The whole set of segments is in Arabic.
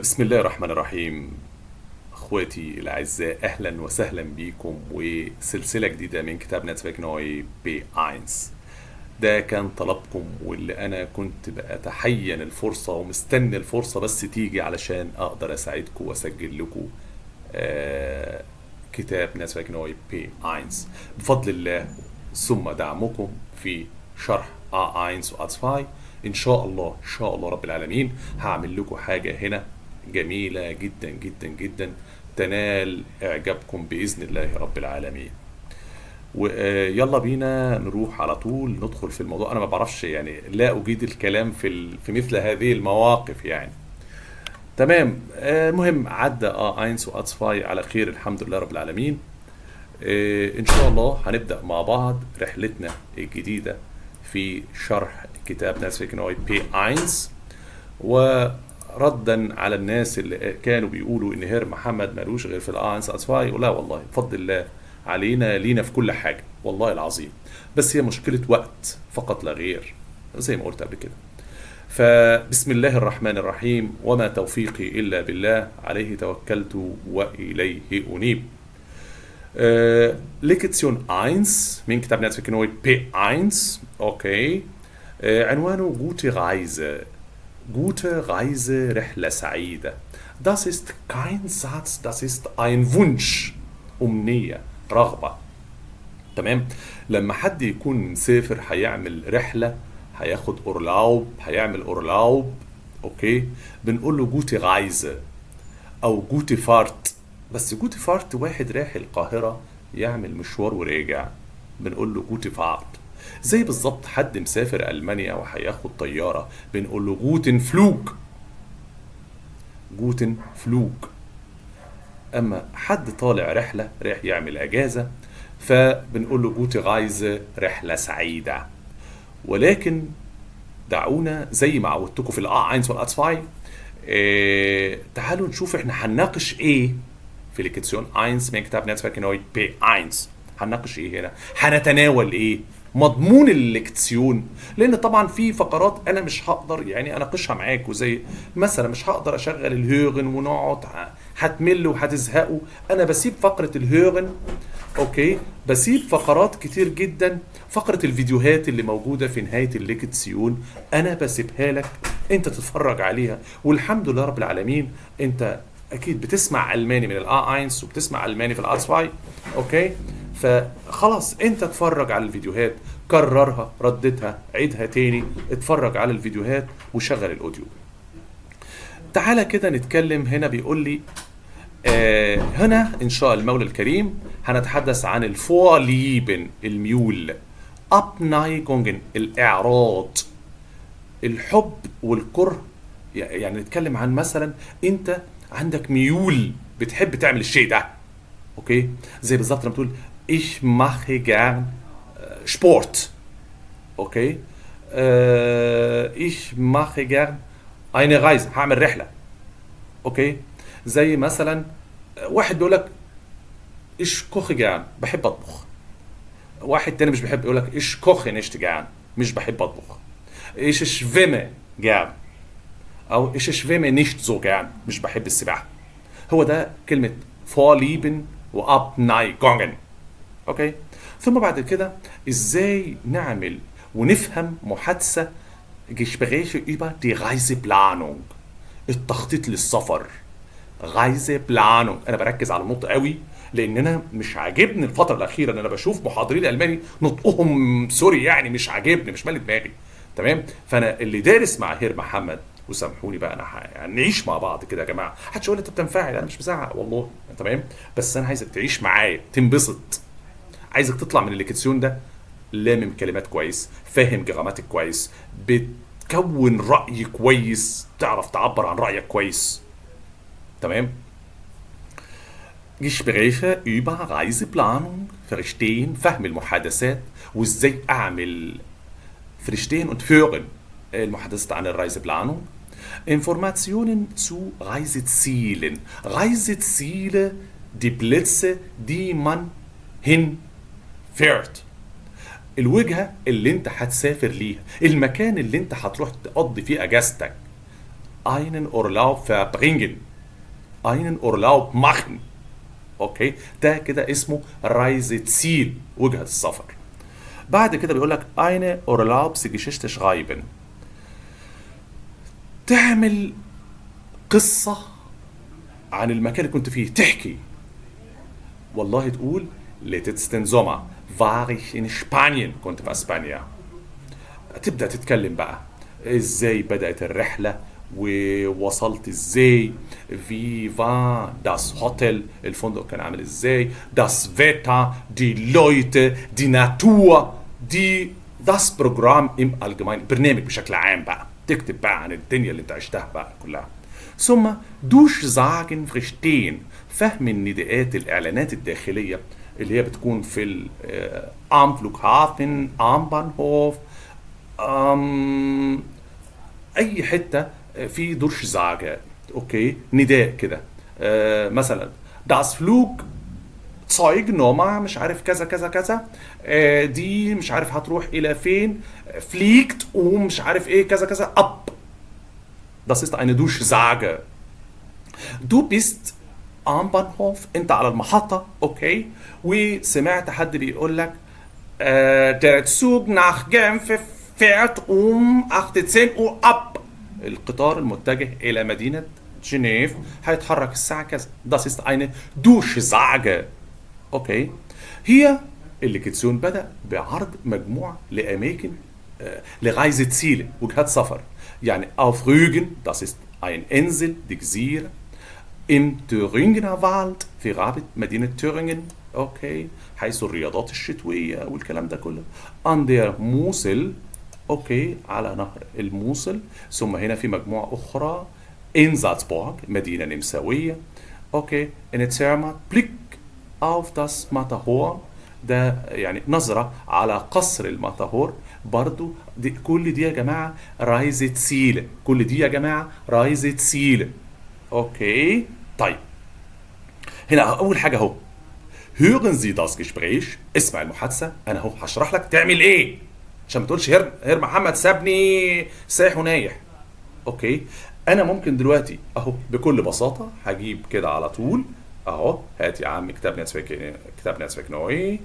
بسم الله الرحمن الرحيم. اخواتي الاعزاء، اهلا وسهلا بيكم وسلسله جديده من كتاب نتفيك نوعي بي اينز. ده كان طلبكم واللي انا كنت بتحين الفرصه ومستني الفرصه بس تيجي علشان اقدر اساعدكم واسجل لكم آه كتاب نتفيك نوعي بي اينز بفضل الله، ثم دعمكم في شرح اينز واتفاي. ان شاء الله ان شاء الله رب العالمين هعمل لكم حاجه هنا جميلة جدا جدا جدا تنال إعجابكم بإذن الله رب العالمين. ويلا بينا نروح على طول ندخل في الموضوع. أنا ما بعرفش يعني لا أجيد الكلام في مثل هذه المواقف يعني. تمام. المهم عدى اينس واتسفاي على خير الحمد لله رب العالمين. إن شاء الله هنبدأ مع بعض رحلتنا الجديدة في شرح كتاب ناسفيك نوعي بي اينس. وردا على الناس اللي كانوا بيقولوا ان هير محمد مالوش غير في الاينس اتسفاي، لا والله بفضل الله علينا لينا في كل حاجه والله العظيم، بس هي مشكله وقت فقط لا غير زي ما قلت قبل كده. فبسم الله الرحمن الرحيم، وما توفيقي الا بالله، عليه توكلت واليه انيب. ليكتسيون 1 من كتاب نتفيك نوعي بي 1. اوكي. عنوانه Gute Reise. Gute Reise, رحلة سعيدة. Das ist kein Satz, das ist ein Wunsch. أمنية، رغبة. تمام. لما حد يكون مسافر هيعمل رحلة، هياخد أورلاوب، هيعمل أورلاوب، أوكي، بنقول له Gute Reise أو Gute Fahrt. بس Gute Fahrt واحد رايح القاهرة يعمل مشوار وراجع، بنقول له Gute Fahrt. زي بالظبط حد مسافر ألمانيا وهياخد طيارة بنقول له جوتن فلوج. جوتن فلوج. أما حد طالع رحلة رايح يعمل أجازة فبنقول له جوتي غايزة، رحلة سعيدة. ولكن دعونا زي ما عودتكم في الآ اينز والاتسفاي، تعالوا نشوف احنا هنناقش ايه في ليكتسيون 1 من كتاب نتفيك نوعي بي 1. هنناقش ايه هنا؟ هنتناول ايه؟ مضمون الليكتسيون. لان طبعا في فقرات انا مش هقدر يعني اناقشها معاكم، زي مثلا مش هقدر اشغل الهيرن ونقعد، هتملوا وهتزهقوا. انا بسيب فقره الهيرن، اوكي، بسيب فقرات كتير جدا. فقره الفيديوهات اللي موجوده في نهايه الليكتسيون انا بسيبها لك انت تتفرج عليها. والحمد لله رب العالمين انت اكيد بتسمع الماني من الآ اينس وبتسمع الماني في الآ 2. اوكي، فخلاص انت اتفرج على الفيديوهات، كررها، ردتها، عيدها تاني، اتفرج على الفيديوهات وشغل الاوديو. تعالى كده نتكلم. هنا بيقول لي هنا ان شاء المولى الكريم هنتحدث عن الفورليبن، الميول، ابنايجونجن، الاعراض، الحب والكره. يعني نتكلم عن مثلا انت عندك ميول بتحب تعمل الشيء ده، اوكي، زي بالظبط لما تقول ich mache gern Sport. اوكي. ich mache gern eine Reise، هعمل رحله. اوكي. زي مثلا واحد بيقول لك ich koche gern، بحب اطبخ. واحد تاني مش بيحب يقول لك ich koche nicht gern، مش بحب اطبخ. ich schwimme gern او ich schwimme nicht so gern، مش بحب السباحه. هو ده كلمه vorlieben وabneigung. اوكي. ثم بعد كده ازاي نعمل ونفهم محادثه Gespräche über die Reiseplanung، التخطيط للسفر. Reiseplanung، انا بركز على النطق قوي لان انا مش عاجبني الفتره الاخيره ان انا بشوف محاضرين الماني نطقهم سوري يعني مش عاجبني، مش مالي دماغي. تمام. فانا اللي دارس مع هير محمد، وسامحوني بقى انا يعني نعيش مع بعض كده يا جماعه. محدش يقول لي انت بتنفعل، انا مش بزعق والله. تمام. بس انا عايزك تعيش معايا تنبسط، عايزك تطلع من الليكتسيون ده لامم كلمات كويس، فاهم جراماتيك كويس، بتكون رأي كويس، تعرف تعبر عن رأيك كويس. تمام. Gespräche über Reiseplanung verstehen، فهم المحادثات وازاي اعمل verstehen und hören المحادثات عن الرايزبلانung. Informationen zu Reisezielen. Reiseziele, die Plätze, die man hinfährt. الوجهة اللي انت هتسافر ليها، المكان اللي انت هتروح تقضي فيه اجازتك. einen Urlaub verbringen. einen Urlaub machen. اوكي، ده كده اسمه Reiseziel، وجهة السفر. بعد كده بيقول لك eine Urlaubsgeschichte schreiben، تعمل قصة عن المكان اللي كنت فيه، تحكي. والله تقول letzten Sommer war ich in Spanien، كنت في اسبانيا. تبدأ تتكلم بقى ازاي بدأت الرحلة ووصلت ازاي، wie war das Hotel، الفندق كان عامل ازاي، das Wetter، die Leute، die Natur، das Programm im Allgemeinen، برنامج بشكل عام بقى، تكتب بقى عن الدنيا اللي انت عشتها بقى كلها. ثم durchsagen verstehen، فهم النداءات، الاعلانات الداخلية اللي هي بتكون في am Flughafen، am Bahnhof، اي حته في دورش زعجة، اوكي، نداء كده. مثلا das Flugzeug Nummer مش عارف كذا كذا كذا، دي مش عارف هتروح الى فين، fliegt ومش عارف ايه كذا كذا ab. Das ist eine Durchsage. Du bist am Bahnhof، انت على المحطة، اوكي، وسمعت حد بيقول لك der Zug nach Genf fährt um 18 Uhr ab. القطار المتجه إلى مدينة جنيف هيتحرك الساعة كذا. Das ist eine Durchsage. أوكي. هي الليكتسيون بدأ بعرض مجموعة لأماكن لReiseziele، وجهات سفر. يعني auf Rügen، das ist ein Insel، die جزيرة. im Thüringer Wald، في غابة مدينة تورينغن، أوكي، حيث الرياضات الشتوية والكلام ده كله. an der Mosel، اوكي، على نهر الموصل. ثم هنا في مجموعة أخرى in Salzburg، مدينة نمساوية، اوكي، in Zermatt Blick auf das Matterhorn، ده يعني نظرة على قصر الماتهور. برضو كل دي يا جماعة Reiseziele، كل دي يا جماعة Reiseziele. اوكي، طيب هنا أول حاجة اهو hören Sie das Gespräch، اسمع المحادثة. أنا اهو هشرح لك تعمل إيه عشان ما تقولش هير محمد سابني سايح ونايح. اوكي، انا ممكن دلوقتي اهو بكل بساطه هجيب كده على طول اهو، هات يا عم كتاب Netzwerk neu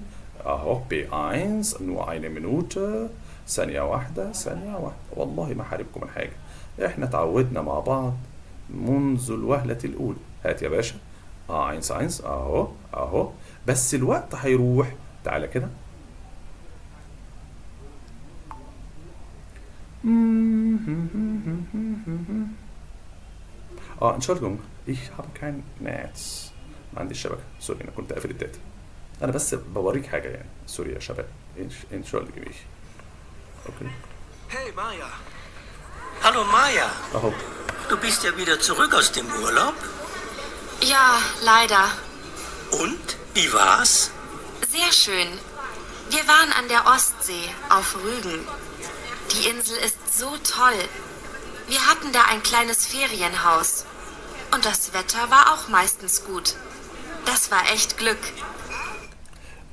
اهو B1 nur eine Minute، ثانيه واحده ثانيه واحده، والله ما حاربكم من حاجه، احنا اتعودنا مع بعض منذ الوهله الاولى. هات يا باشا A11 اهو اهو، بس الوقت هيروح. تعالى كده. Entschuldigung, ich habe kein Netz. ما عنديش شبكة، سوري، أنا كنت قافل الداتا. أنا بس بوريك حاجة يعني، سوري يا شباب. Entschuldige mich. Okay. Hey Maja. Hallo Maja. أهو. Du bist ja wieder zurück aus dem Urlaub? Ja, leider. Und? Wie war's? Sehr schön. Wir waren an der Ostsee auf Rügen. Die Insel ist so toll. Wir hatten da ein kleines Ferienhaus. Und das Wetter war auch meistens gut. Das war echt Glück.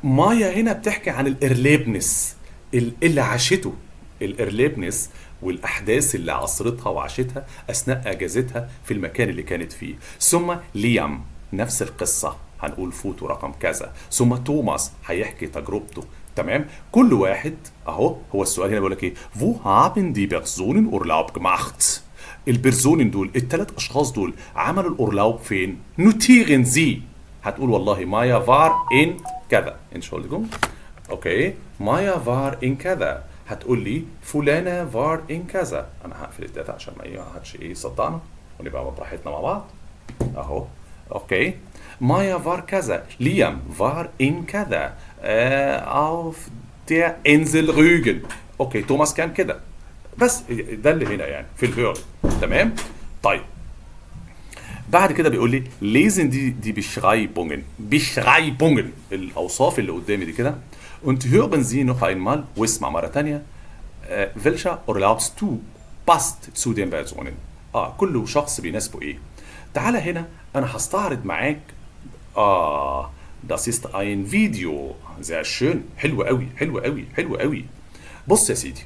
مايا هنا بتحكي عن الإرليبنس اللي عاشته، الإرليبنس والأحداث اللي عصرتها وعاشتها أثناء أجازتها في المكان اللي كانت فيه. ثم ليام نفس القصة، هنقول فوتو رقم كذا. ثم توماس هيحكي تجربته. تمام، كل واحد اهو. هو السؤال هنا بيقول لك ايه؟ wo haben die Personen Urlaub gemacht؟ البرسونين دول، الثلاث اشخاص دول عملوا الاورلاوب فين؟ notieren Sie. هتقول والله مايا فار ان كذا. Entschuldigung. اوكي، مايا فار ان كذا. هتقول لي فلانه فار ان كذا. انا هقفل الداتا عشان ما حدش يصدعنا ونبقى براحتنا مع بعض اهو. اوكي، مايا فار كذا، ليام فار ان كذا auf der Insel Rügen. اوكي، توماس كان كده. بس ده اللي هنا يعني في الهير. تمام، طيب بعد كده بيقول لي lesen die Beschreibungen، الاوصاف اللي قدامي دي كده. und hören Sie noch einmal، واسمع مره ثانيه. welcher Urlaubs du passt zu den Personen، كل شخص بيناسبه ايه. تعالى هنا انا هستعرض معاك das ist ein Video. sehr schön، حلو قوي حلو قوي حلو قوي. بص يا سيدي،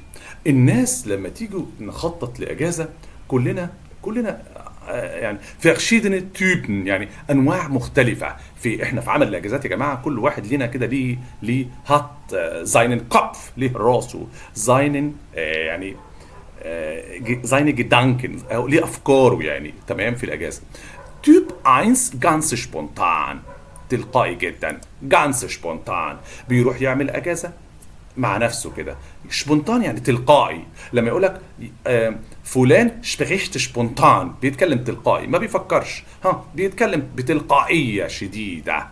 الناس لما تيجوا نخطط لأجازة كلنا كلنا يعني verschiedene Typen، يعني انواع مختلفه في احنا في عمل الاجازات يا جماعه. كل واحد لينا كده ليه هات seinen Kopf، ليه راسه seinen يعني seine Gedanken او ليه افكاره يعني. تمام. في الاجازه Typ 1 ganz spontan، تلقائي جدا، ganz spontan، بيروح يعمل اجازه مع نفسه كده. سبونتان يعني تلقائي. لما يقول لك فلان spricht spontan، بيتكلم تلقائي ما بيفكرش، بيتكلم بتلقائيه شديده.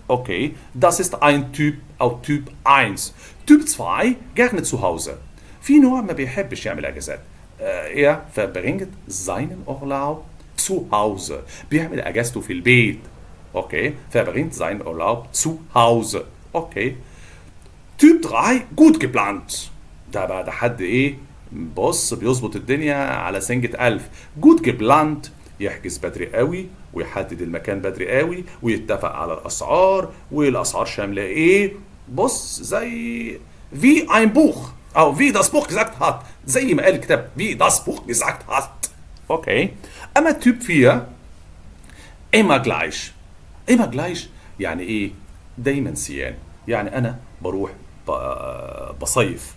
اوكي، das ist ein Typ او Typ 1. Typ 2 gerne zu Hause، في نوع ما بيحبش يعمل اجازات. er verbringt seinen Urlaub zu Hause، بيعمل اجازته في البيت. اوكي، verbringt seinen Urlaub zu Hause. اوكي. Typ 3 gut geplant، ده بقى ده حد ايه، بص بيظبط الدنيا على سنجة ألف. gut geplant، يحجز بدري قوي ويحدد المكان بدري قوي ويتفق على الأسعار، والأسعار شاملة ايه. بص زي wie ein Buch أو wie das Buch gesagt hat، زي ما قال الكتاب wie das Buch gesagt hat. اوكي. أما Typ 4 immer gleich. immer gleich يعني ايه، دايما سيان. يعني أنا بروح بصيف،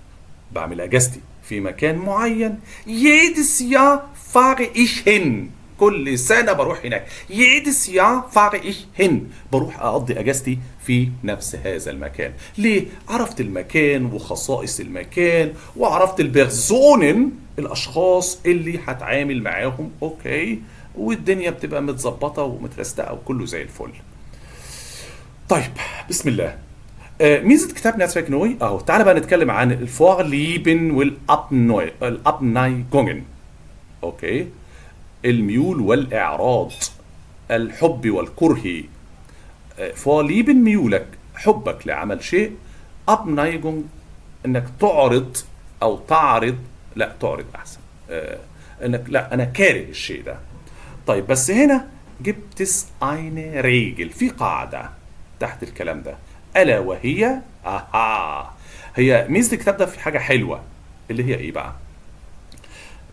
بعمل اجازتي في مكان معين. jedes Jahr fahre ich hin، كل سنه بروح هناك. jedes Jahr fahre ich hin، بروح اقضي اجازتي في نفس هذا المكان. ليه؟ عرفت المكان وخصائص المكان، وعرفت البيرسونن، الاشخاص اللي هتعامل معاهم. اوكي، والدنيا بتبقى متظبطه ومترستقه وكله زي الفل. طيب بسم الله. ميزه كتاب ناتسفيك نوي اهو. تعالى بقى نتكلم عن الفورليبن والابنايجونجن. اوكي، الميول والاعراض، الحب والكره. فورليبن ميولك، حبك لعمل شيء. ابنايجونج انك تعرض او تعرض، لا تعرض احسن، انك لا انا كاره الشيء ده. طيب بس هنا جبتس eine Regel، في قاعده تحت الكلام ده، ألا وهي هي ميزة الكتاب ده في حاجة حلوة، اللي هي إيه بقى؟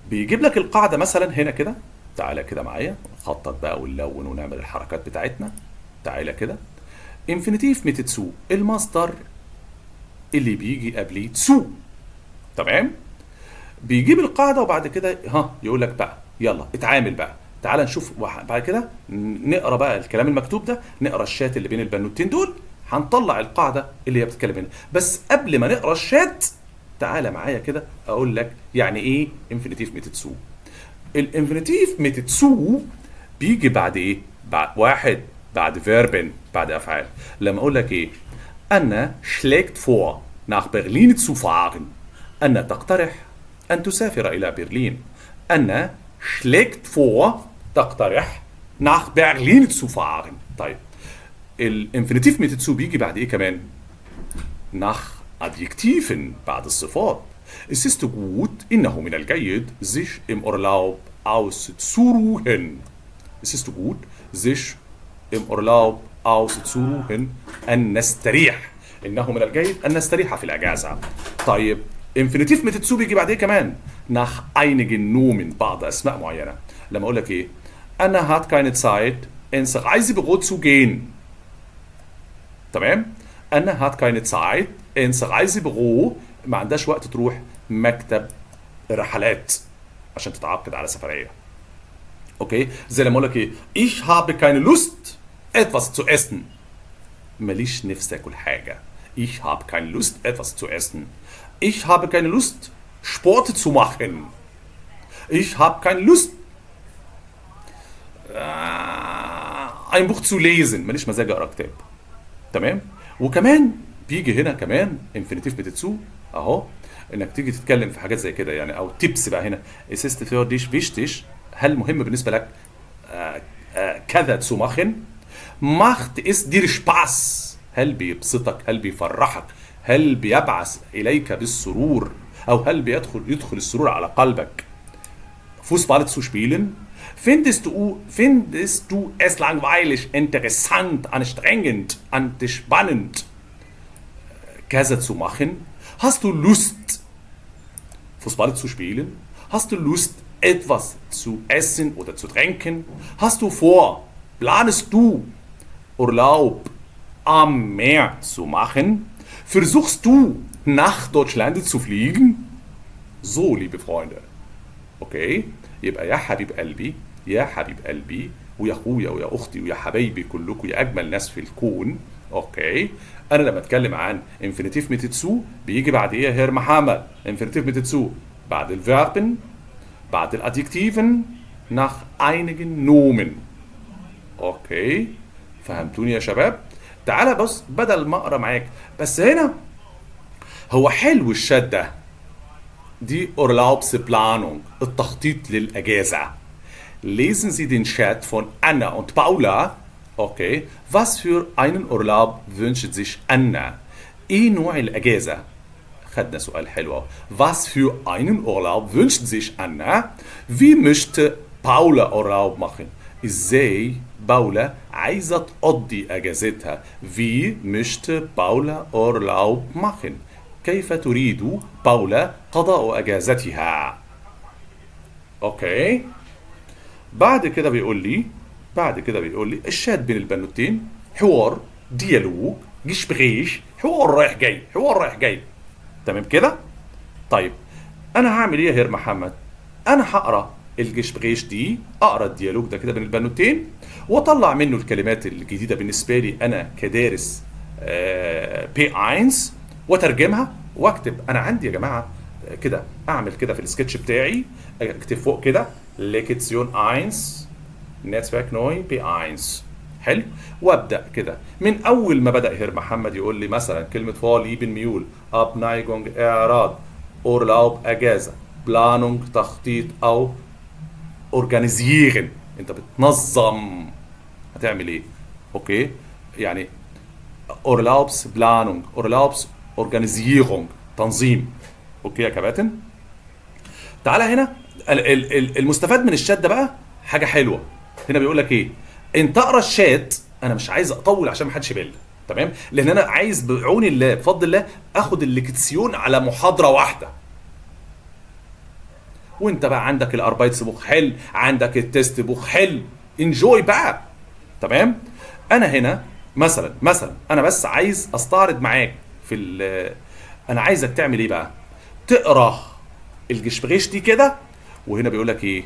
بيجيب لك القاعدة مثلا هنا كده. تعالى كده معايا نخطط بقى ونلون ونعمل الحركات بتاعتنا. تعالى كده. انفينيتيف ميتتسو، المصدر اللي بيجي قبليه تسو. تمام؟ بيجيب القاعدة وبعد كده يقول لك بقى يلا اتعامل بقى. تعال نشوف بعد كده نقرا بقى الكلام المكتوب ده، نقرا الشات اللي بين البنوتين دول، هنطلع القاعده اللي هي بتتكلم هنا. بس قبل ما نقرا الشات تعالى معايا كده اقول لك يعني ايه انفينيتيف ميتتسو. الانفينيتيف ميتتسو بيجي بعد ايه؟ واحد بعد فيربن، بعد افعال. لما اقول لك ايه؟ أنا schlägt vor nach Berlin zu fahren. أنا تقترح أن تسافر إلى برلين. أنا schlägt vor تقترح nach Berlin zu fahren. طيب الانفينيتيف ميتتسو بيجي بعد ايه كمان؟ nach Adjektiven، بعد الصفات. Es ist gut، إنه من الجيد sich im Urlaub auszuruhen. Es ist gut sich im Urlaub auszuruhen، أن نستريح. إنه من الجيد أن نستريح في الأجازة. طيب انفينيتيف ميتتسو بيجي بعد ايه كمان؟ nach einigen Nomen، بعض أسماء معينة. لما أقول لك إيه؟ أنا hat keine Zeit ins Reisebüro zu gehen. تمام؟ أنا hat keine Zeit ins Reisebüro، ما عندهاش وقت تروح مكتب رحلات عشان تتعاقد على سفرية. اوكي؟ زي لما اقول لك ايه؟ Ich habe keine Lust etwas zu essen. ماليش نفس اكل حاجة. Ich habe keine Lust etwas zu essen. Ich habe keine Lust Sport zu machen. Ich habe keine Lust ein Buch zu lesen. ماليش مزاج اقرا كتاب. تمام؟ وكمان بيجي هنا كمان انفينيتيف ميتتسو اهو، انك تيجي تتكلم في حاجات زي كده يعني، او تيبس بقى هنا. Es ist für dich wichtig، هل مهم بالنسبه لك كذا zu machen؟ macht es dir Spaß، هل بيبسطك، هل بيفرحك، هل بيبعث اليك بالسرور، او هل يدخل السرور على قلبك. Fußball zu spielen. Findest du es langweilig, interessant, anstrengend, anspannend, كذا zu machen? Hast du Lust, Fußball zu spielen? Hast du Lust, etwas zu essen oder zu trinken? Hast du vor, planest du Urlaub am Meer zu machen? Versuchst du nach Deutschland zu fliegen? So, liebe Freunde. اوكي يبقى يا حبيب قلبي يا حبيب قلبي ويا اخويا ويا اختي ويا حبايبي كلكم يا اجمل ناس في الكون. اوكي انا لما اتكلم عن انفينيتيف ميتتسو بيجي بعد ايه يا هير محمد؟ انفينيتيف ميتتسو بعد الفيربن بعد الادجكتيفن nach einigen Nomen. اوكي فهمتوني يا شباب؟ تعالى بص بدل ما اقرا معاك بس هنا هو حلو الشات ده دي Urlaubsplanung التخطيط للأجازة. Lesen Sie den Chat von Anna und Paula. Okay. Was für einen Urlaub wünscht sich Anna? إيه نوع الأجازة؟ خدنا سؤال حلو. Was für einen Urlaub wünscht sich Anna? Wie möchte Paula Urlaub machen? إزاي باولا عايزة تقضي أجازتها؟ Wie möchte Paula Urlaub machen? كيف تريد باولا قضاء أجازتها؟ أوكي بعد كده بيقول لي الشات بين البنوتين حوار ديالوج جشبغيش حوار رايح جاي تمام كده؟ طيب أنا هعمل إيه يا هير محمد؟ أنا هقرا الجشبغيش دي أقرا الديالوج ده كده بين البنوتين وأطلع منه الكلمات الجديدة بالنسبة لي أنا كدارس B1 وترجمها واكتب. انا عندي يا جماعه كده اعمل كده في السكتش بتاعي اكتب فوق كده ليكتسيون 1 نتورك نوي بي 1 حلو وابدا كده من اول ما بدا هير محمد يقول لي مثلا كلمه فول ايبن ميول اب نايجونج اعراض اورلاوب اجازه بلانونج تخطيط او اورجانيزيرن انت بتنظم هتعمل ايه؟ اوكي يعني Urlaubsplanung Urlaubsorganisierung تنظيم. اوكي يا كباتن تعالى هنا المستفاد من الشات ده بقى حاجه حلوه. هنا بيقول لك ايه؟ انت اقرا الشات. انا مش عايز اطول عشان ما حدش يبل تمام لان انا عايز بعون الله بفضل الله اخد الليكتسيون على محاضره واحده. وانت بقى عندك الاربايتس بوخ حل عندك التست بوخ حل انجوي بقى تمام. انا هنا مثلا انا بس عايز استعرض معاك في انا عايزك تعمل ايه بقى؟ تقرا الجشبغيش دي كده وهنا بيقول لك ايه؟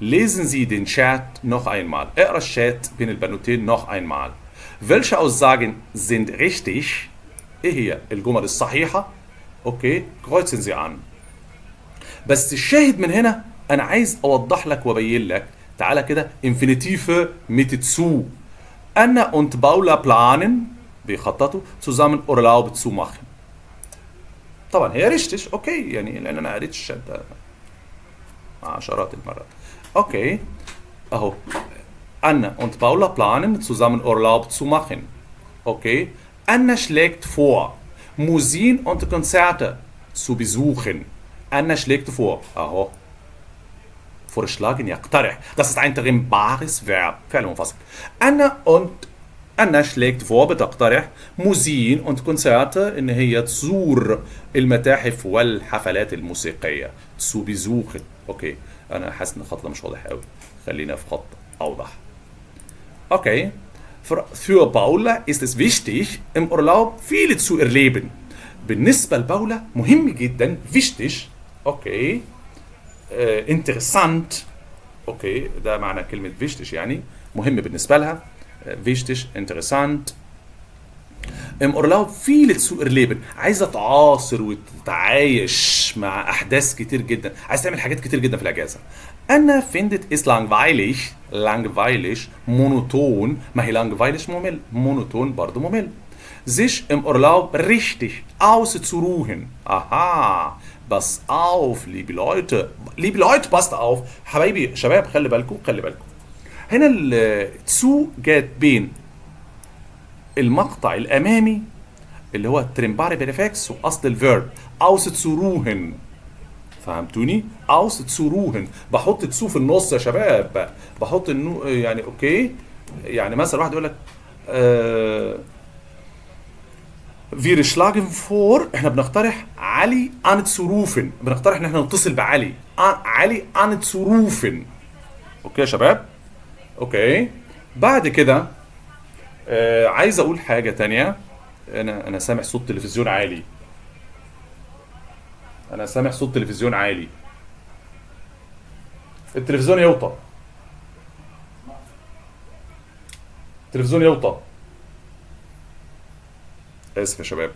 lesen Sie den Chat noch einmal. اقرا الشات بين البنوتين noch einmal. welche Aussagen sind richtig؟ ايه هي الجمل الصحيحه؟ اوكي kreuzen Sie an. بس الشاهد من هنا انا عايز اوضح لك وابين لك. تعالى كده infinitive mit zu. Anna und Paula planen بيخططوا zusammen Urlaub zu machen. طبعا هي ريشتش اوكي يعني لان انا قريت الشات ده عشرات المرات. اوكي اهو Anna und Paula planen zusammen Urlaub zu machen. Okay. Anna schlägt vor Museen und Konzerte zu besuchen. Anna schlägt vor اهو vorschlagen يقترح. Das ist ein trennbares Verb. فعل منفصل. Anna schlägt vor بتقترح Museen und Konzerte إن هي تزور المتاحف والحفلات الموسيقية. zu besuchen. أوكي. أنا حاسس إن الخط ده مش واضح قوي. خلينا في خط أوضح. أوكي. Für Paula ist es wichtig im Urlaub viele zu erleben. بالنسبة لباولا مهم جدا wichtig. أوكي. interessant. اوكي ده معنى كلمة wichtig يعني مهم بالنسبة لها. wichtig interessant. im Urlaub viele zu erleben عايزة تعاصر وتتعايش مع أحداث كتير جدا. عايز تعمل حاجات كتير جدا في الأجازة. Anna findet es langweilig monoton. ما هي langweilig ممل monoton برضه ممل. sich im Urlaub richtig auszuruhen. Aha. Pass auf, liebe Leute, passt auf. حبايبي شباب خلي بالكم. هنا التسو جات بين المقطع الامامي اللي هو الترمباري بريفكس واصل الفيرب auszuruhen. فهمتوني؟ auszuruhen بحط تسو في النص يا شباب. بحط يعني اوكي يعني مثلا واحد يقول لك wir schlagen vor احنا بنقترح علي anzurufen. بنقترح ان احنا نتصل بعلي علي anzurufen. اوكي يا شباب؟ اوكي. بعد كده عايز اقول حاجة تانية. انا سامع صوت تلفزيون عالي. انا سامع صوت تلفزيون عالي. التلفزيون يوطى. التلفزيون يوطى. اسف يا شباب.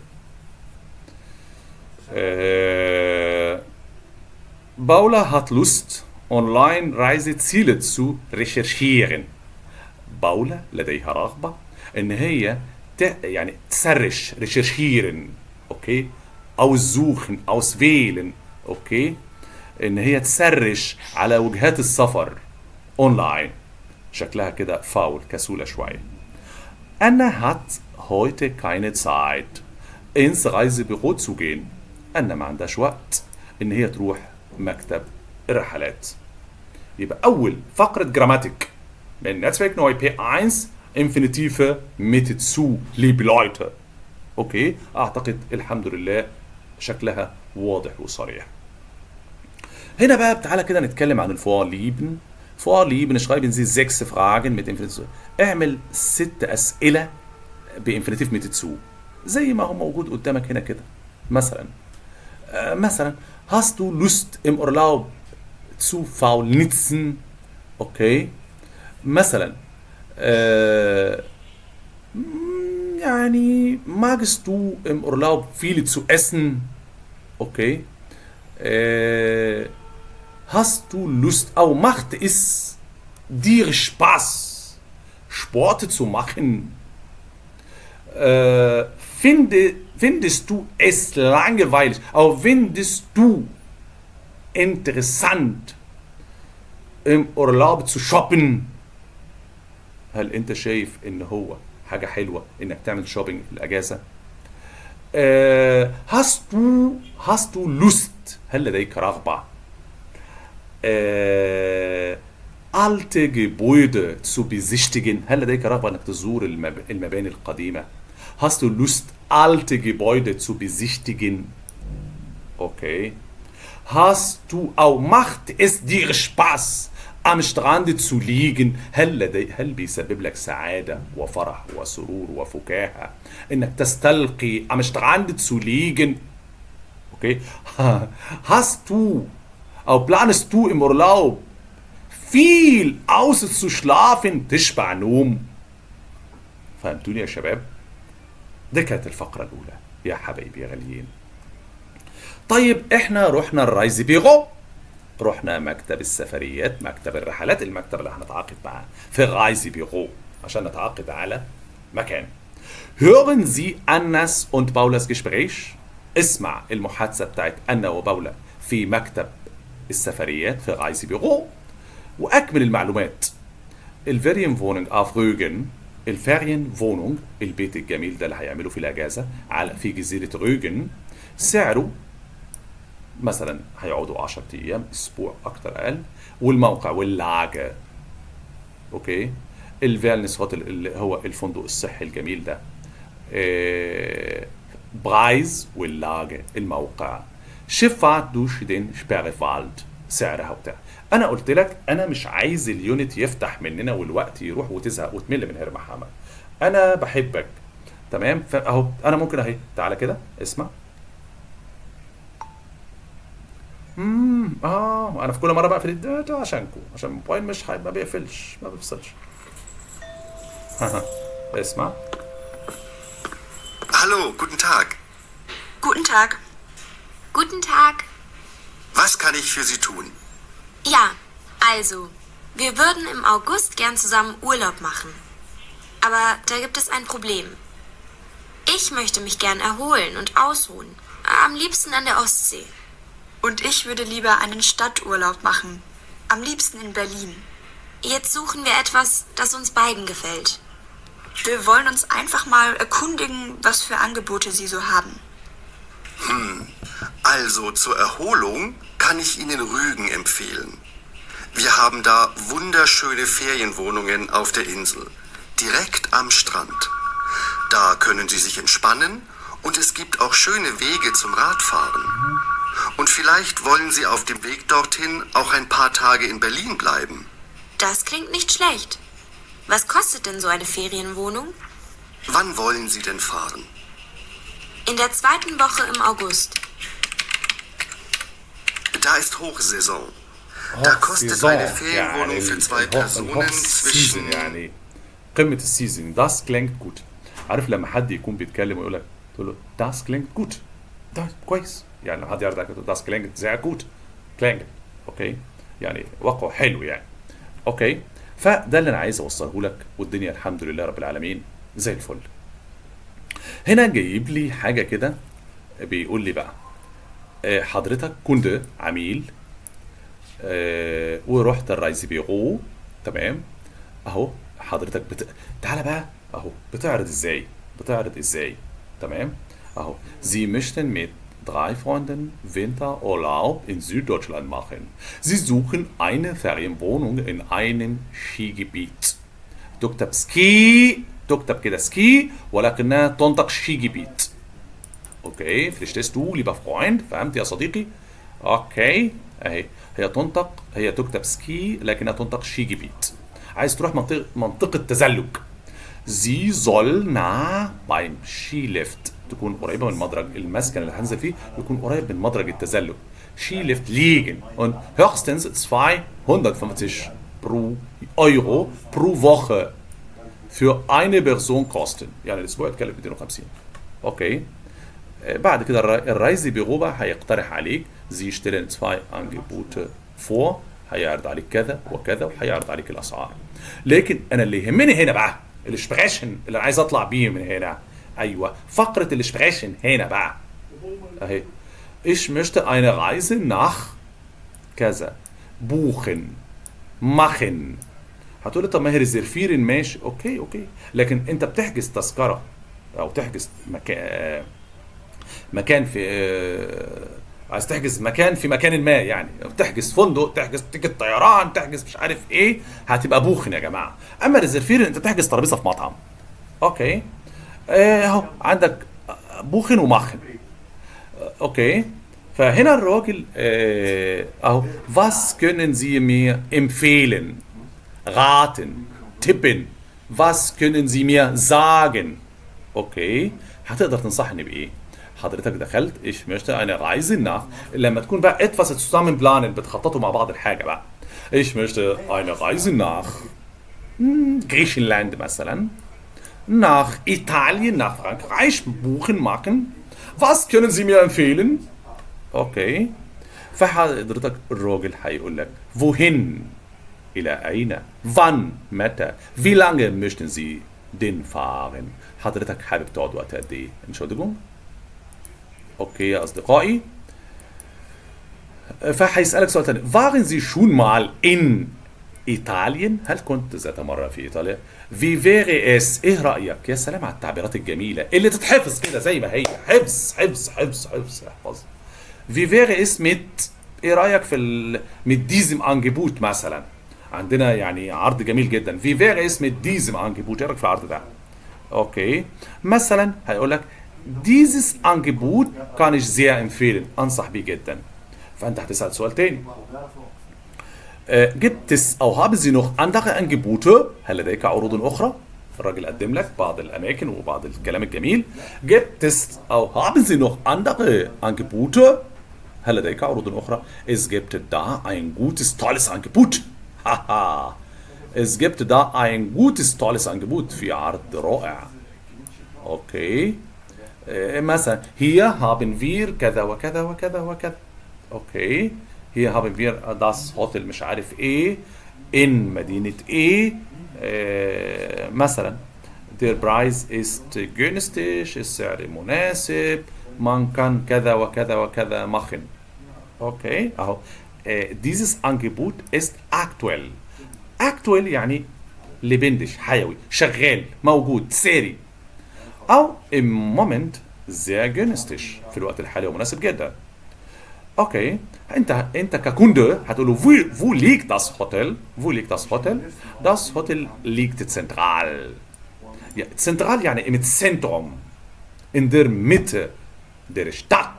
Paula hat Lust, Online-Reiseziele zu recherchieren. باولا لديها رغبة ان هي يعني تسرش ريشيرشيرن. اوكي. او suchen auswählen. اوكي. ان هي تسرش على وجهات السفر اونلاين. شكلها كده فاول كسولة شوية. Anna hat heute keine Zeit ins Reisebüro zu gehen. أنا ما عندهاش وقت ان هي تروح مكتب الرحلات. يبقى اول فقرة جراماتيك من Netzwerk neu P1 Infinitive mit zu liebe Leute. اوكي. اعتقد الحمد لله شكلها واضح وصريح. هنا بقى تعالى كده نتكلم عن الفورليبن. فورليبن schreiben Sie 6 Fragen mit Infinitiv. اعمل 6 اسئله بانفينيتيف mit zu زي ما هو موجود قدامك هنا كده. مثلا hast du Lust im Urlaub zu faulnitzen. اوكي. مثلا يعني magst du im Urlaub viel zu essen. اوكي. hast du Lust او macht es dir Spaß Sport zu machen. findest du es langweilig او findest du interessant im Urlaub zu shoppen. هل انت شايف ان هو حاجة حلوة انك تعمل شوبينج في الاجازة؟ hast du Lust هل لديك رغبة alte Gebäude zu besichtigen. هل لديك رغبة انك تزور المباني القديمة؟ hast du Lust alte Gebäude zu besichtigen. okay. hast du او macht es dir Spaß am Strand zu liegen. هل بيسبب لك سعادة وفرح وسرور وفكاهة انك تستلقي am Strand zu liegen. okay. hast du او planst du im Urlaub viel auszuschlafen تشبع نوم. فهمتوني يا شباب؟ دي كانت الفقرة الأولى يا حبايبي يا غاليين. طيب احنا رحنا الرايز بيغو، رحنا مكتب السفريات، مكتب الرحلات، المكتب اللي هنتعاقد معاه في رايز بيغو عشان نتعاقد على مكان. hören Sie Annas und Paulas Gespräch. اسمع المحادثة بتاعت أنا وبولا في مكتب السفريات في رايز بيغو واكمل المعلومات. الفيرينفونينج auf Rügen، الفيرينفونينج البيت الجميل ده اللي هيعملوا في الاجازه في جزيره روجن، سعره مثلا هيقعدوا 10 ايام، اسبوع اكتر اقل، والموقع واللاجه. اوكي. الفيلنس هوتل اللي هو الفندق الصحي الجميل ده، برايز واللاجه الموقع. شيفات دوش دين شبيرفالد سعرها وبتاع. انا قلت لك انا مش عايز اليونت يفتح مننا والوقت يروح وتزهق وتمل من هير محمد. انا بحبك تمام. فاهو انا ممكن اهي تعالى كده اسمع. انا في كل مره بقفل الداتا عشانكم، عشان الموبايل مش ما بيقفلش ما بيفصلش. اسمع. Hallo, guten Tag. Guten Tag. Guten Tag. Was kann ich für Sie tun? Ja, also, wir würden im August gern zusammen Urlaub machen. Aber da gibt es ein Problem. Ich möchte mich gern erholen und ausruhen. Am liebsten an der Ostsee. Und ich würde lieber einen Stadturlaub machen. Am liebsten in Berlin. Jetzt suchen wir etwas, das uns beiden gefällt. Wir wollen uns einfach mal erkundigen, was für Angebote Sie so haben. Also zur Erholung kann ich Ihnen Rügen empfehlen. Wir haben da wunderschöne Ferienwohnungen auf der Insel, direkt am Strand. Da können Sie sich entspannen und es gibt auch schöne Wege zum Radfahren. Und vielleicht wollen Sie auf dem Weg dorthin auch ein paar Tage in Berlin bleiben. Das klingt nicht schlecht. Was kostet denn so eine Ferienwohnung? Wann wollen Sie denn fahren? In der 2. Woche im August. Da ist Hochsaison. Da kostet eine Ferienwohnung für 2 Personen zwischen... يعني قمة السيزون. Das klingt gut. عارف لما حد يكون بيتكلم ويقول لك تقول له das klingt gut. ده كويس. يعني لما حد يرد عليك das klingt sehr gut. klingt. اوكي؟ يعني وقعه حلو يعني. اوكي؟ فده اللي انا عايز اوصله لك والدنيا الحمد لله رب العالمين زي الفل. هنا جايب لي حاجة كده بيقول لي بقى حضرتك كنت عميل ورحت الرايزي بيرو تمام اهو حضرتك تعالى بقى اهو بتعرض ازاي تمام اهو Sie möchten mit 3 Freunden Winterurlaub in Süddeutschland machen. Sie suchen eine Ferienwohnung in einem Skigebiet. تكتب سكي تكتب كده سكي ولكنها تنطق Skigebiet. اوكي verstehst du lieber Freund فهمت يا صديقي اوكي اهي هي تكتب سكي لكنها تنطق Skigebiet. عايز تروح منطقة تزلج. Sie soll nah beim Skilift تكون قريبة من المدرج المسكن اللي هنزل فيه يكون قريب من مدرج التزلج. Skilift liegen und höchstens 250 Euro pro Woche für eine Person kosten. يعني الأسبوع يتكلف 250. اوكي بعد كده الرايزي بيرو بقى هيقترح عليك زي stellen 2 Angebote vor هيعرض عليك كذا وكذا وهيعرض عليك الاسعار. لكن انا اللي يهمني هنا بقى الاشبريشن اللي انا عايز اطلع بيه من هنا. ايوه فقره الاشبريشن هنا بقى اهي ich möchte eine Reise nach كذا buchen machen. هتقول لي طب ما هي ريزرفيرن ماشي اوكي لكن انت بتحجز تذكره او تحجز مكان في عايز تحجز مكان في مكان ما يعني تحجز فندق تحجز تيكت طيران تحجز مش عارف ايه هتبقى بوخن يا جماعه. اما ريزرفيرن انت بتحجز ترابيزه في مطعم. اوكي اهو عندك بوخن وماخن. اوكي فهنا الراجل اهو was können Sie mir empfehlen raten tippen was können Sie mir sagen. اوكي هتقدر تنصحني بايه؟ حضرتك دخلت ich möchte eine Reise nach لما تكون بقى etwas zusammen planen بتخططوا مع بعض الحاجه بقى ich möchte eine Reise nach Griechenland مثلا nach Italien nach Frankreich buchen machen was können Sie mir empfehlen. اوكي فحضرتك الراجل هيقول لك wohin الى اين wann متى wie lange möchten Sie denn fahren. حضرتك حابب تقعد وقت قد ايه؟ Entschuldigung. اوكي يا اصدقائي فهيسألك سؤال تاني waren Sie schon mal in Italien هل كنت ذات مرة في ايطاليا. wie wäre es ايه رأيك؟ يا سلام على التعبيرات الجميلة اللي تتحفظ كده زي ما هي حفظ احفظ. wie wäre es mit ايه رأيك في mit diesem Angebot مثلا عندنا يعني عرض جميل جدا wie wäre es mit diesem Angebot ايه رأيك في العرض ده. اوكي مثلا هيقول لك dieses Angebot kann ich sehr empfehlen انصح بيه جدا. فانت هتسأل سؤال تاني gibt es او haben Sie noch andere Angebote هل لديك عروض اخرى. الراجل قدم لك بعض الاماكن وبعض الكلام الجميل. gibt es او haben Sie noch andere Angebote هل لديك عروض اخرى. es gibt da ein gutes tolles Angebot. haha es gibt da ein gutes tolles Angebot في عرض رائع. اوكي مثلا hier haben wir كذا وكذا وكذا وكذا. اوكي hier haben wir das Hotel مش عارف ايه in مدينة ايه مثلا der Preis ist günstig السعر مناسب man kann كذا وكذا وكذا machen. اوكي اهو dieses Angebot ist aktuell. aktuell يعني lebendig حيوي شغال موجود ساري او im Moment sehr günstig في الوقت الحالي ومناسب جدا. اوكي انت ككوندة هتقول له wo liegt das Hotel wo liegt das Hotel das Hotel liegt zentral. ja, zentral يعني im Zentrum in der Mitte der Stadt.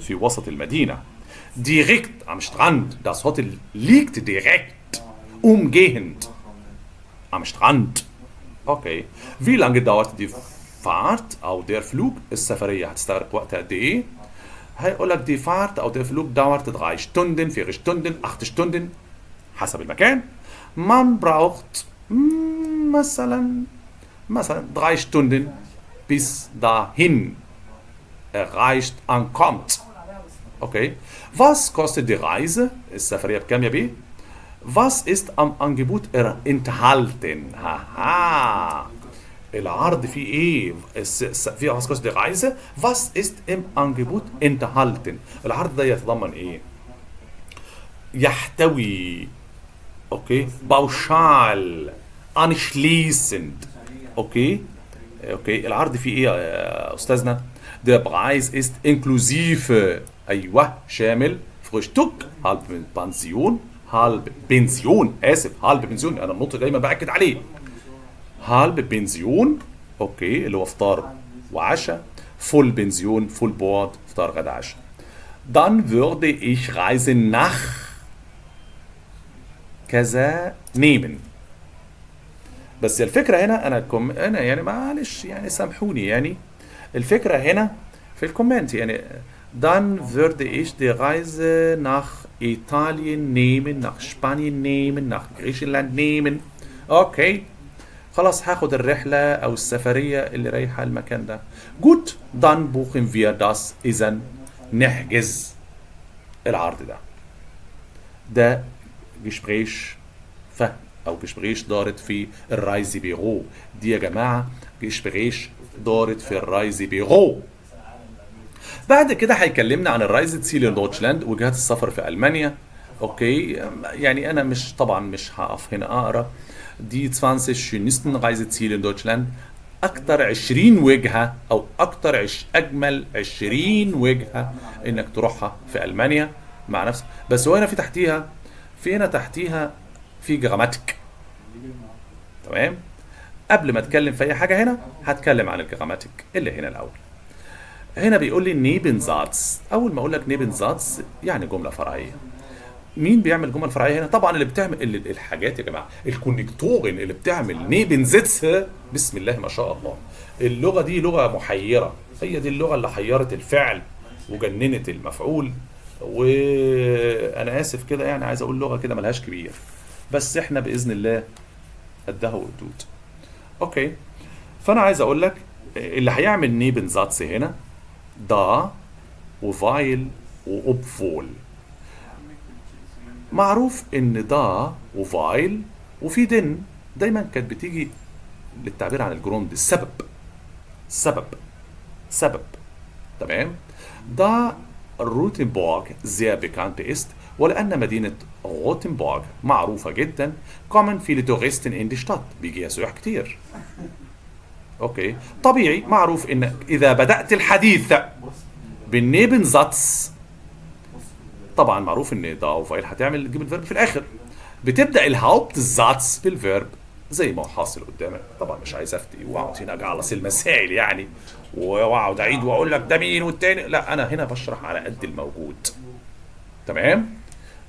في وسط المدينة. Direkt am Strand. Das Hotel liegt direkt. Umgehend. Am Strand. Okay. Wie lange dauert die Fahrt أو der Flug؟ السفرية هتستغرق وقت قد إيه؟ هيقول لك die Fahrt أو der Flug dauert 3 Stunden, 4 Stunden, 8 Stunden حسب المكان. Man braucht مثلا 3 Stunden bis dahin erreicht ankommt. Okay. Was kostet die Reise? السفرية بكام يا بيه؟ Was ist am Angebot enthalten? Haha. العرض فيه ايه؟ في was kostet die Reise? Was ist im Angebot enthalten? العرض ده يتضمن ايه؟ يحتوي اوكي pauschal anschließend اوكي العرض فيه ايه يا استاذنا؟ Der Preis ist inklusive ايوه شامل Frühstück halb Pension halb Pension halb Pension انا النقطة دايما باكد عليه halb Pension اوكي اللي هو فطار وعشاء Full Pension Full Board فطار غدا عشاء. Dann würde ich Reisen nach كذا nehmen. بس الفكرة هنا أنا يعني معلش يعني سامحوني يعني الفكرة هنا في الكومنت يعني dann würde ich die Reise nach Italien nehmen, nach Spanien nehmen, nach Griechenland nehmen. Okay. خلاص هاخد الرحلة أو السفرية اللي رايحة المكان ده. Gut, dann buchen wir das. إذن نحجز العرض ده. ده Gespräch فهم أو Gespräch دارت في الرايزبيرو. دي يا جماعة Gespräch دارت في الرايزبيرو. بعد كده هيكلمنا عن الرايزتسيل ان دوتشلاند وجهات السفر في ألمانيا. اوكي يعني أنا طبعا مش هقف هنا أقرأ. دي 20 schönsten Reiseziele in Deutschland. أكتر 20 وجهة أو أجمل 20 وجهة إنك تروحها في ألمانيا مع نفسك. بس هو هنا في تحتيها في جراماتيك. تمام. قبل ما أتكلم في أي حاجة هنا هتكلم عن الجراماتيك اللي هنا الأول. هنا بيقول لي نيبنزاتس. أول ما أقول لك نيبنزاتس يعني جملة فرعية. مين بيعمل جمل فرعيه هنا؟ طبعا اللي بتعمل الحاجات يا جماعه الكونكتورين اللي بتعمل نيبنزيتس. بسم الله ما شاء الله. اللغه دي لغه محيره. هي دي اللغه اللي حيرت الفعل وجننت المفعول. وانا اسف كده يعني عايز اقول لغه كده ملهاش كبير بس احنا باذن الله قدها وقدود. اوكي فانا عايز اقول لك اللي هيعمل نيبنزاتس هنا دا وفايل وأوبفول. معروف ان دا وفايل وفي دن دايما كانت بتيجي للتعبير عن الجروند سبب. تمام. دا روتنبورغ sehr bekannt ist ولأن مدينة روتنبورغ معروفة جدا kommen viele Touristen in die Stadt بيجيها سياح كتير. اوكي طبيعي معروف ان اذا بدأت الحديث بالنيبنزاتس طبعا معروف ان دا وفايل تجيب الفيرب في الاخر. بتبدا الهاوبتزاتس بالفيرب زي ما هو حاصل قدامك. طبعا مش عايز افتي واقعد هنا اجعلص المسائل يعني واقعد اعيد واقول لك ده مين والتاني. لا انا هنا بشرح على قد الموجود. تمام.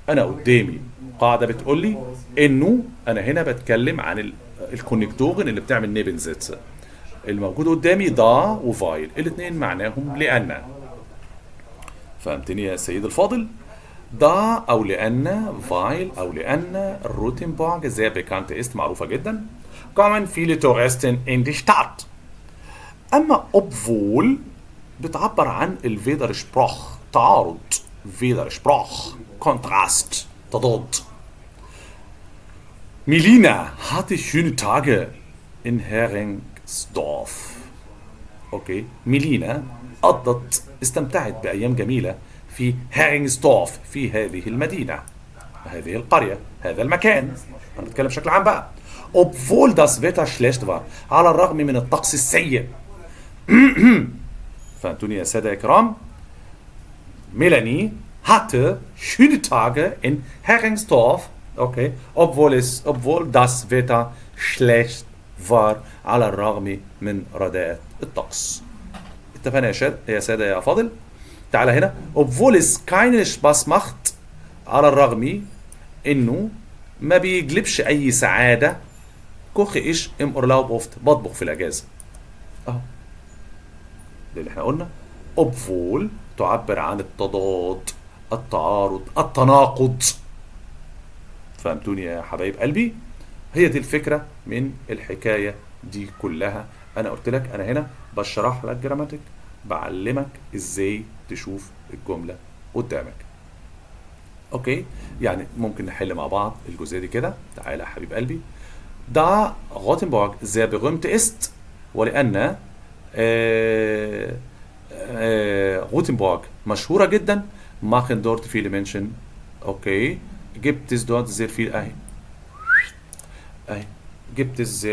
انا قدامي قاعده بتقول لي انه انا هنا بتكلم عن الكونكتورين اللي بتعمل نيبنزيتس. الموجود قدامي دا وفايل الاثنين معناهم لان. فهمتني يا سيد الفاضل؟ دا أو لأن فايل أو لأن روتنبورغ sehr bekannt ist معروفة جدا kommen viele Touristen in die Stadt. أما obwohl بتعبر عن الwidersprach تعارض widersprach Kontrast تضاد. Melina hatte schöne Tage in Heringsdorf. اوكي ميلينا استمتعت بأيام جميلة في هيرينغسدورف في هذه المدينة هذه القرية هذا المكان. أنا بتكلم بشكل عام بقى. obwohl das Wetter schlecht war على الرغم من الطقس السيء. فهمتوني يا سادة يا كرام؟ ميلاني hatte schöne Tage in Heringsdorf. اوكي obwohl das Wetter schlecht war على الرغم من رداءة الطقس. اتفقنا يا سادة يا فاضل؟ تعالى هنا. obwohl es keinen Spaß macht، على الرغم انه ما بيجلبش اي سعاده. koche ich im Urlaub oft، بطبخ في الاجازه. اهو ده اللي احنا قلنا. obwohl تعبر عن التضاد، التعارض، التناقض. فهمتوني يا حبايب قلبي؟ هي دي الفكره من الحكايه دي كلها. انا قلت لك انا هنا بشرح لك جراماتيك، بعلمك ازاي تشوف الجمله قدامك. اوكي، يعني ممكن نحل مع بعض الجزئيه دي كده. تعالى يا حبيب قلبي. دا غوتنبورغ sehr berühmt ist، ولان غوتنبورغ مشهوره جدا. machen dort viele Menschen. اوكي، gibt es dort sehr viel اهي gibt es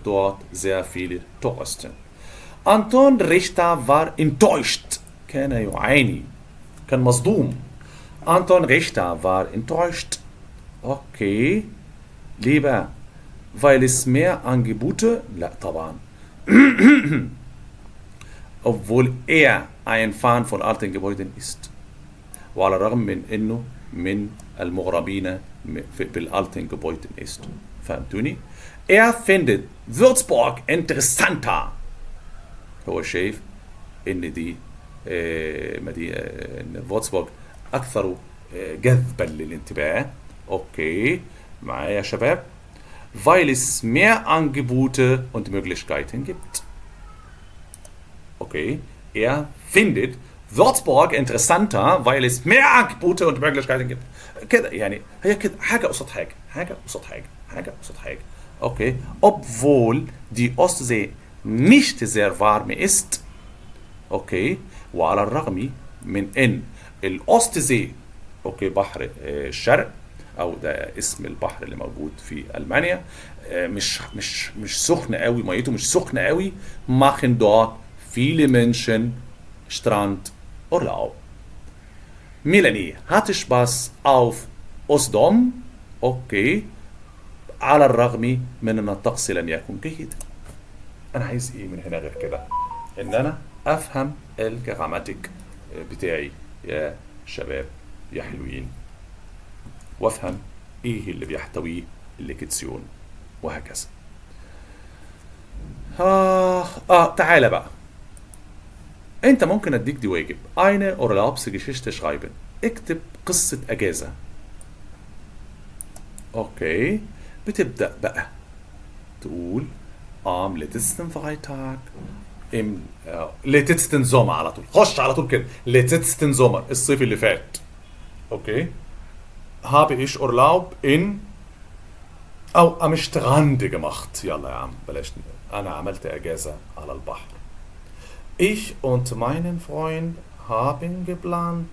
dort sehr viele Touristen. Anton Richter war enttäuscht، كان يعاني، كان مصدوم. Anton Richter war enttäuscht. Okay. ليه بقى؟ weil es mehr Angebote، لا طبعا. obwohl er ein Fan von alten Gebäuden ist، وعلى الرغم من انه من المغرمين بالalten Gebäuden ist. فهمتوني؟ er findet Würzburg interessanter، هو شايف ان دي ان فولسبورغ اكثر جذبا للانتباه. اوكي معايا يا شباب؟ weil es mehr Angebote und Möglichkeiten gibt. Okay, er findet Würzburg interessanter, weil es mehr Angebote und Möglichkeiten gibt. كده يعني هي كده حاجة قصاد حاجة، حاجة قصاد حاجة، حاجة قصاد حاجة. Okay, obwohl die Ostsee nicht sehr warm ist. Okay، وعلى الرغم من ان الأوستزي، اوكي بحر الشرق، او ده اسم البحر اللي موجود في المانيا، مش سخن قوي، ميته مش سخنه قوي. machen dort viele Menschen Strandurlaub. ميلاني hatte Spaß auf Ostdom. اوكي، على الرغم من ان الطقس لم يكن جيدا. انا عايز ايه من هنا غير كده؟ ان انا افهم الجراماتيك بتاعي يا شباب يا حلوين، وافهم ايه اللي بيحتويه الليكتسيون وهكذا. تعالى بقى، انت ممكن اديك دي واجب. eine Urlaubsgeschichte schreiben، اكتب قصة اجازة. اوكي، بتبدأ بقى تقول am letzten Freitag im letzten Sommer، على طول خش على طول كده letzten Sommer، الصيف اللي فات. اوكي، habe ich Urlaub in او am Strand gemacht. يلا يا عم بلاش، انا عملت اجازة على البحر. ich und meinen Freund haben geplant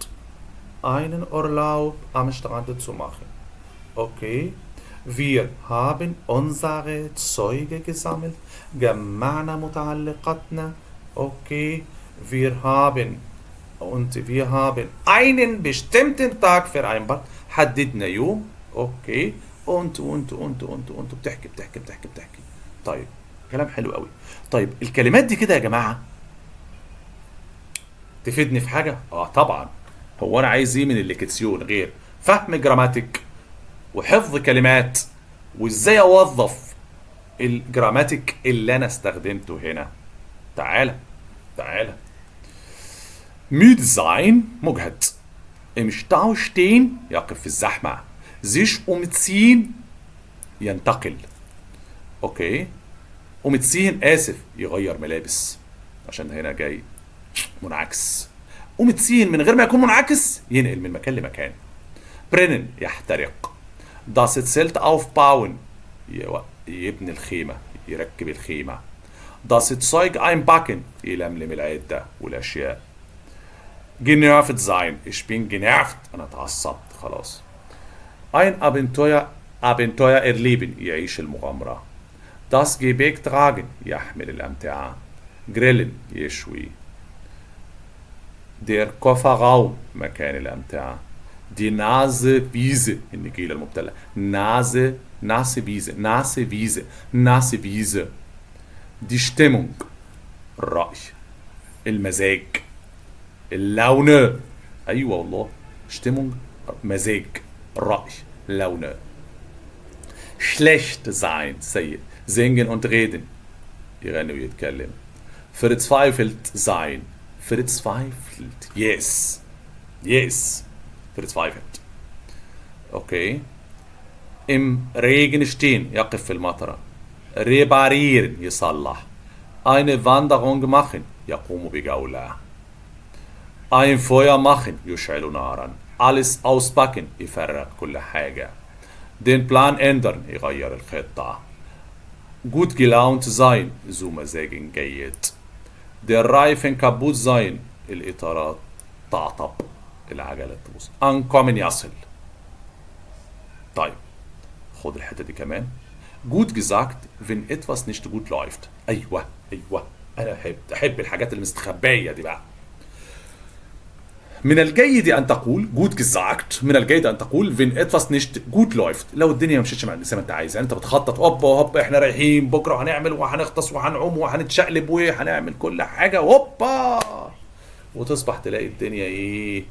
einen Urlaub am Strand zu machen. Okay، wir haben unsere Zeuge gesammelt، جمعنا متعلقاتنا. Okay، wir haben einen bestimmten Tag vereinbart، حددنا يوم. اوكي، und بتحكي. طيب كلام حلو قوي. طيب الكلمات دي كده يا جماعة تفيدني في حاجة؟ طبعا. هو انا عايز ايه من الليكتسيون غير فهم جراماتيك وحفظ كلمات وازاي اوظف الجراماتيك اللي انا استخدمته هنا. تعالى müde sein، مجهد. im Stau stehen، يقف في الزحمة. sich umziehen، ينتقل. اوكي، umziehen آسف، يغير ملابس، عشان هنا جاي منعكس. umziehen من غير ما يكون منعكس، ينقل من مكان لمكان. brennen، يحترق. das Zelt aufbauen، يبني الخيمة، يركب الخيمة. das Zeug einpacken، يلملم العدة والأشياء. genervt sein، ich bin genervt، أنا اتعصبت خلاص. ein Abenteuer erleben، يعيش المغامرة. das Gepäck tragen، يحمل الأمتعة. grillen، يشوي. der Kofferraum، مكان الأمتعة. die Nasewiese، النجيلة المبتلة. Nasse Wiese. die Stimmung، الرأي، المزاج. اللون. ايوه والله. Stimmung مزاج رأي لون. schlecht sein سيء. singen und reden يغني ويتكلم. verzweifelt sein. verzweifelt. yes. yes. verzweifelt. okay. im Regen stehen يقف في المطر. reparieren يصلح. eine Wanderung machen يقوم بجولة. ein Feuer machen يشعل نارا. alles auspacken يفرق كل حاجة. den Plan ändern يغير الخطة. gut gelaunt sein ذو مزاج جيد. der Reifen kaputt sein الإطارات تعطب العجلة تبوظ. ankommen يصل. طيب خد الحتة دي كمان. gut gesagt wenn etwas nicht gut läuft. أيوة أنا أحب الحاجات المستخبية دي بقى. من الجيد أن تقول gut gesagt. من الجيد أن تقول wenn etwas nicht gut läuft. لو الدنيا مشيتش زي ما أنت عايز، يعني أنت بتخطط هوبا إحنا رايحين بكرة هنعمل وهنغطس وهنعوم وهنتشقلب وهنعمل كل حاجة هوبا، وتصبح تلاقي الدنيا إيه؟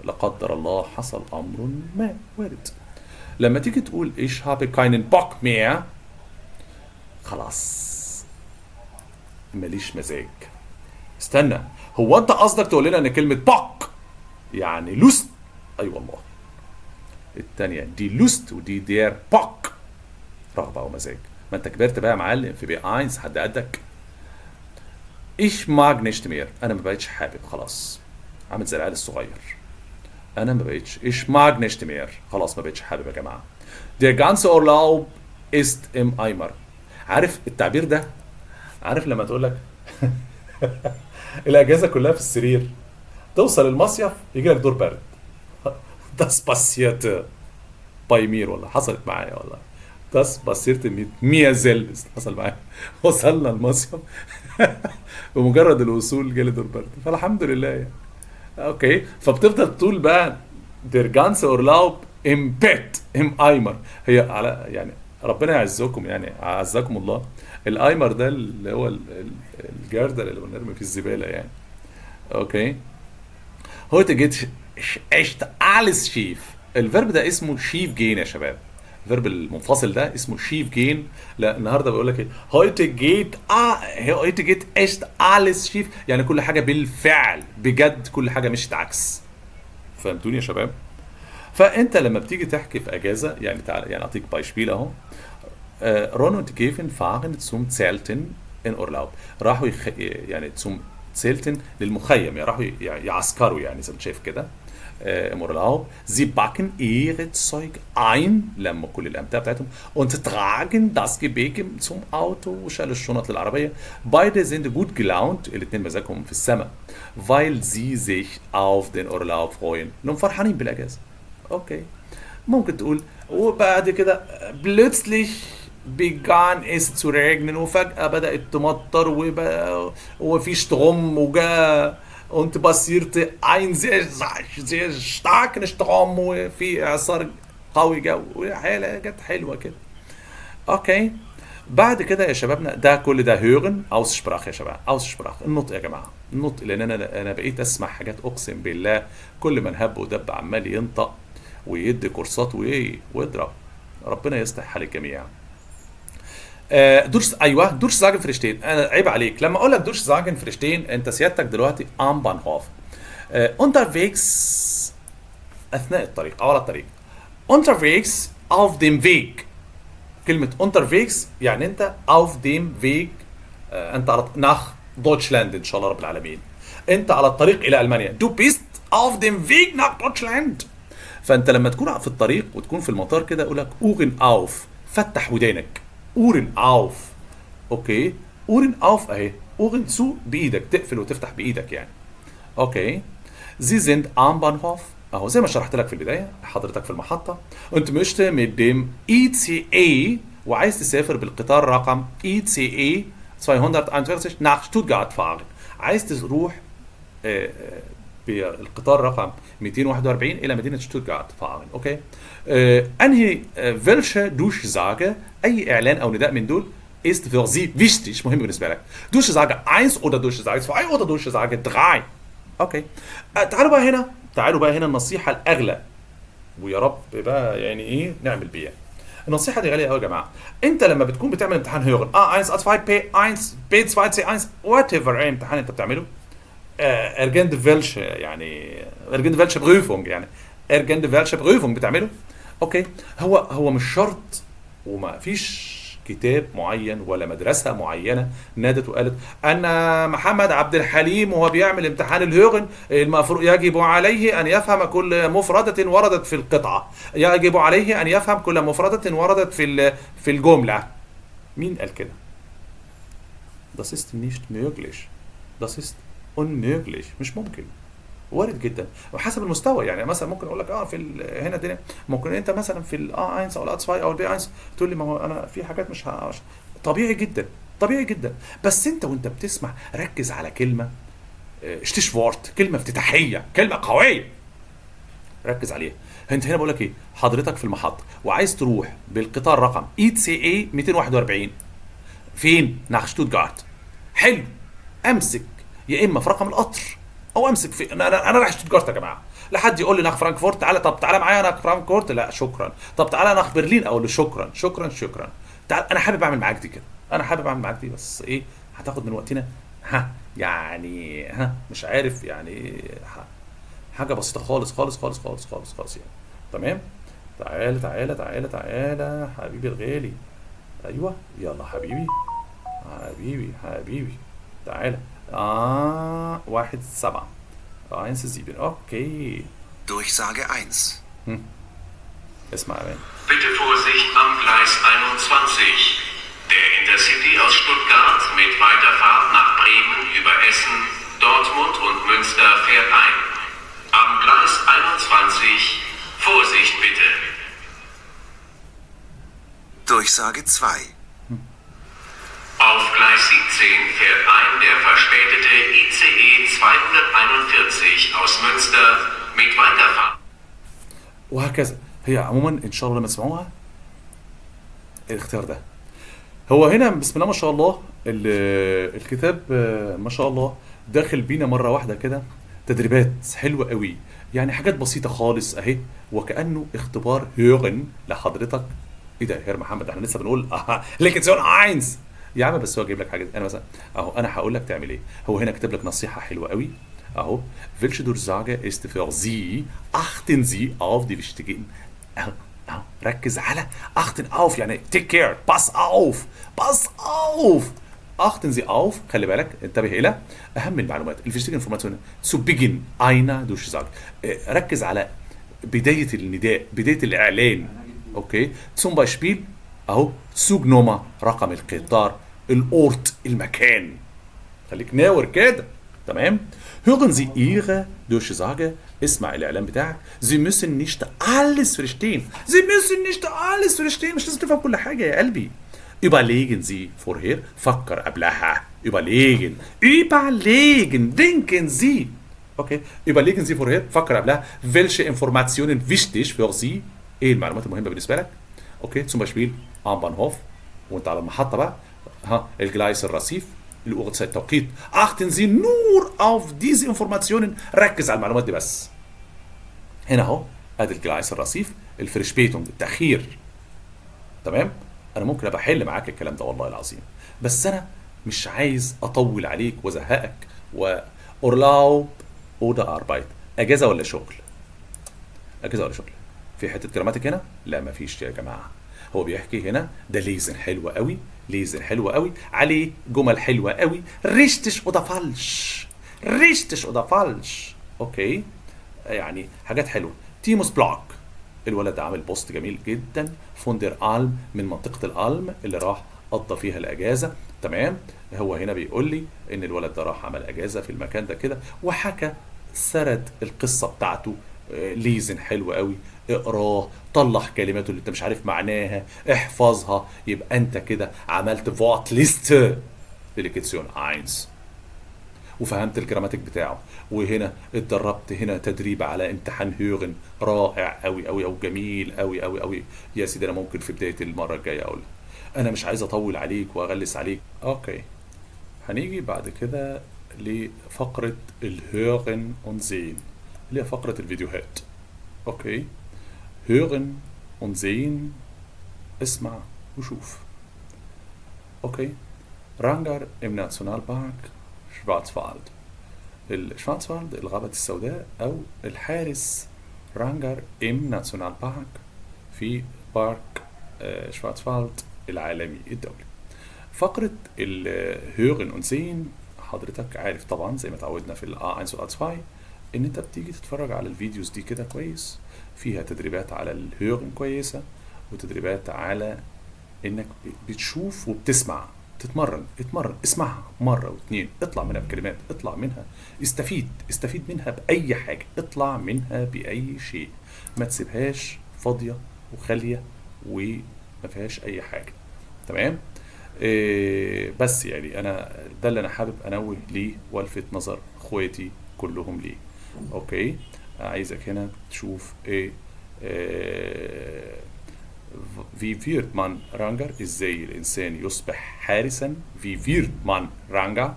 لا قدر الله حصل أمر ما وارد. لما تيجي تقول ich habe keinen Bock mehr، خلاص ماليش مزاج. استنى، هو انت قصدك تقول لنا ان كلمة بوك يعني لوست؟ اي أيوة والله. التانية دي لوست ودي دير بوك، رغبة ومزاج. ما انت كبرت بقى يا معلم في B1 حد قدك. ich mag nicht mehr، انا ما بقتش حابب خلاص، عامل زي العيال الصغير. انا ما بقتش ich mag nicht mehr، خلاص ما بقتش حابب يا جماعة. der ganze Urlaub ist im Eimer. عارف التعبير ده؟ عارف لما تقول لك الاجازه كلها في السرير، توصل المصيف يجي لك دور برد. das passiert bei mir والله، حصلت معايا والله. das passiert mit mir selbst، حصل معايا. وصلنا المصيف بمجرد الوصول جالي دور برد، فالحمد لله يعني. اوكي، فبتفضل تقول بقى der ganze Urlaub im Bett im Eimer. هي على يعني ربنا يعزكم، يعني عزكم الله. الايمر ده اللي هو الجردل اللي بنرمي فيه الزباله يعني. اوكي. heute geht echt alles schief. الفيرب ده اسمه schief gehen يا شباب. الفيرب المنفصل ده اسمه schief gehen. لا النهارده بقول لك ايه؟ heute geht echt alles schief، يعني كل حاجه بالفعل بجد، كل حاجه مشت عكس. فهمتوني يا شباب؟ فانت لما بتيجي تحكي في اجازه، يعني تعالى يعني اعطيك بايشبيل اهو. Ron und Kevin fahren zum Zelten in Urlaub. راحوا يعني zum Zelten للمخيم، يعني راحوا يعسكروا يعني زي ما شايف كده. im Urlaub. Sie packen ihre Zeug ein، لموا كل الأمتعة بتاعتهم. und tragen das Gepäck zum Auto، وشالوا الشنط للعربية. beide sind gut gelaunt، الاتنين مزاجهم في السماء. weil sie sich auf den Urlaub freuen، لهم فرحانين بالأجازة. اوكي. ممكن تقول وبعد كده plötzlich begann es zu regnen، وفجأة بدأت تمطر وفي Strom وجاء und passierte ein sehr starken Strom، وفي إعصار قوي جو، وحالة جت حلوة كده. اوكي. بعد كده يا شبابنا ده كل ده هيرن Aussprache يا شباب، Aussprache النطق يا جماعة، النطق. لأن أنا بقيت أسمع حاجات أقسم بالله كل من هب ودب عمال ينطق ويدي كورسات ويضرب. ربنا يصلح حال الجميع. ايوه دورش زاجن فريشتين. انا عيب عليك لما اقول لك دورش زاجن فريشتين، انت سيادتك دلوقتي ام بانهوف unterwegs اثناء الطريق او على الطريق. unterwegs auf dem Weg. كلمه unterwegs يعني انت auf dem Weg، انت على nach Deutschland ان شاء الله رب العالمين. انت على الطريق الى المانيا. du bist auf dem Weg nach Deutschland. فانت لما تكون في الطريق وتكون في المطار كده اقول لك اوغن اوف، فتح ودانك. اوغن اوف. اوكي. اوغن اوف اهي. اوغن سو بايدك، تقفل وتفتح بايدك يعني. اوكي. زي زند ام بانهوف اهو زي ما شرحت لك في البدايه، حضرتك في المحطه انت مشت mit dem ICE وعايز تسافر بالقطار رقم ICE 241 nach Stuttgart fahren. عايز تروح بالقطار رقم 241 الى مدينه شتوتغارت فاhren. اوكي. انهي welche Durchsage، اي اعلان او نداء من دول ist für Sie wichtig مهم بالنسبه لك. Durchsage 1 oder Durchsage 2 oder Durchsage 3. اوكي. تعالوا بقى هنا النصيحه الاغلى، ويا رب بقى يعني ايه نعمل بيها. النصيحه دي غاليه قوي يا جماعه. انت لما بتكون بتعمل امتحان هيرن A1 A2 B1 B2 C1 وات ايفر اي امتحان انت بتعمله ارجند فيلش يعني ارجند فيلش بروفونج يعني ارجند فيلش بروفونج بتعمله. اوكي. هو مش شرط، وما فيش كتاب معين ولا مدرسة معينة نادت وقالت أن محمد عبد الحليم وهو بيعمل امتحان الهيرن المفروض يجب عليه أن يفهم كل مفردة وردت في القطعة، يجب عليه أن يفهم كل مفردة وردت في الجملة. مين قال كده؟ Das ist nicht möglich. Das ist unmöglich. مش ممكن. وارد جدا وحسب المستوى. يعني مثلا ممكن اقول لك في هنا دي ممكن انت مثلا في A1 او A2 او B1 تقول لي ما هو انا في حاجات مش طبيعي جدا، طبيعي جدا. بس انت وانت بتسمع ركز على كلمه شتيشفورت، كلمه افتتاحيه، كلمه قويه، ركز عليها. انت هنا بقول لك ايه، حضرتك في المحطه وعايز تروح بالقطار رقم ICE 241 فين؟ ناخ شتوتجارت. حلو، امسك يا اما في رقم القطر او امسك في انا رايح شتوتجارت يا جماعه. لحد يقول لي ناخ فرانكفورت، تعالى طب تعالى معايا ناخ فرانكفورت، لا شكرا. طب تعالى ناخ برلين، اقول له شكرا شكرا شكرا. تعال انا حابب اعمل معاك دي كده، انا حابب اعمل معاك دي، بس ايه هتاخد من وقتنا يعني مش عارف يعني حاجه بسيطه خالص خالص خالص خالص خالص خالص يعني. تمام. تعالى تعالى تعالى تعالى حبيبي الغالي. ايوه يلا حبيبي حبيبي حبيبي تعالى. 1-7 1-7. Okay. Durchsage 1. اسمع يا مان. Bitte Vorsicht am Gleis 21. Der Intercity aus Stuttgart mit Weiterfahrt nach Bremen über Essen, Dortmund und Münster fährt ein. Am Gleis 21 Vorsicht bitte. Durchsage 2. Auf Gleis 17 fährt ein der verspätete ICE 241 aus Münster mit Weiterfahrt. وهكذا. هي عموما ان شاء الله لما تسمعوها الاختيار ده. هو هنا بسم الله ما شاء الله الكتاب ما شاء الله داخل بينا مره واحده كده تدريبات حلوه قوي، يعني حاجات بسيطه خالص اهي، وكانه اختبار هيرن لحضرتك. ايه ده يا محمد احنا لسه بنقول ليكتسيون 1 يا عم، بس هو جايب لك حاجه. انا مثلا اهو انا هقول لك تعمل ايه. هو هنا كاتب لك نصيحه حلوه قوي اهو. Welche Durchsage ist für Sie? Achten Sie auf die wichtigen. اهو ركز على achten auf يعني take care. pass auf pass auf. achten Sie auf، خلي بالك انتبه الى اهم المعلومات. الفيشتيجن انفورماسيون zu Beginn einer Durchsage. ركز على بدايه النداء، بدايه الاعلان. اوكي. zum Beispiel اهو سوجنوما رقم القطار، الاورت المكان. خليك ناور كده. تمام. hören Sie Ihre Durchsage. اسمع الاعلان بتاعك. Sie müssen nicht alles verstehen. Sie müssen nicht alles verstehen. مش لازم تفهم كل حاجه يا قلبي. überlegen Sie vorher. فكر قبلها. überlegen denken Sie. اوكي. überlegen Sie vorher. فكر قبلها. welche Informationen wichtig für Sie. ايه المعلومات المهمه بالنسبه لك؟ اوكي. zum Beispiel am Bahnhof وانت على المحطه بقى الجلايس الرصيف، الوقت التوقيت. achten Sie nur auf diese Informationen. ركز على المعلومات دي بس. هنا اهو ادي الجلايس الرصيف، الفريشبيتونج التاخير. تمام. انا ممكن ابقى احل معاك الكلام ده والله العظيم، بس انا مش عايز اطول عليك وازهقك. اورلاوب اودا اربايت، اجازه ولا شغل؟ اجازه ولا شغل؟ في حته جراماتيك هنا؟ لا مفيش يا جماعه. هو بيحكي هنا ده ليزن حلو قوي، ليزن حلو قوي، عليه جمل حلوه قوي. ريشتش اودا فالش، ريشتش اودا فالش. اوكي. يعني حاجات حلوه. تيموس بلوك، الولد ده عامل بوست جميل جدا. فوندر الم، من منطقه الالم اللي راح قضى فيها الاجازه. تمام. هو هنا بيقول لي ان الولد ده راح عمل اجازه في المكان ده كده، وحكى سرد القصه بتاعته. ليزن حلو قوي، اقراه، طلع كلماته اللي انت مش عارف معناها، احفظها، يبقى انت كده عملت فوت ليست لليكتسيون 1 وفهمت الجراماتيك بتاعه. وهنا اتدربت هنا تدريب على امتحان هيرن رائع قوي قوي او جميل قوي قوي قوي يا سيدي. انا ممكن في بدايه المره الجايه اقول انا مش عايز اطول عليك واغلس عليك. اوكي، هنيجي بعد كده لفقرة الهيرن und sehen اللي هي فقرة الفيديوهات. اوكي، hören und sehen، اسمع وشوف. اوكي، رانجر im Nationalpark Schwarzwald. الشوارزوالد الغابة السوداء أو الحارس رانجر im Nationalpark في بارك شوارزوالد العالمي الدولي. فقرة الهيرن und sehen، حضرتك عارف طبعا زي ما تعودنا في A1 و A2 ان انت بتيجي تتفرج على الفيديوز دي كده كويس، فيها تدريبات على الهيرن كويسة وتدريبات على انك بتشوف وبتسمع. اتمرن اسمعها مرة واتنين، اطلع منها بكلمات، اطلع منها استفيد منها بأي حاجة، اطلع منها بأي شيء، ما تسيبهاش فاضية وخالية وما فيهاش أي حاجة. تمام؟ بس يعني أنا ده اللي أنا حابب أنوه ليه والفت نظر إخواتي كلهم ليه. أوكي؟ عايزك هنا تشوف إيه wie wird man Ranger؟ ازاي الانسان يصبح حارسا؟ wie wird man Ranger؟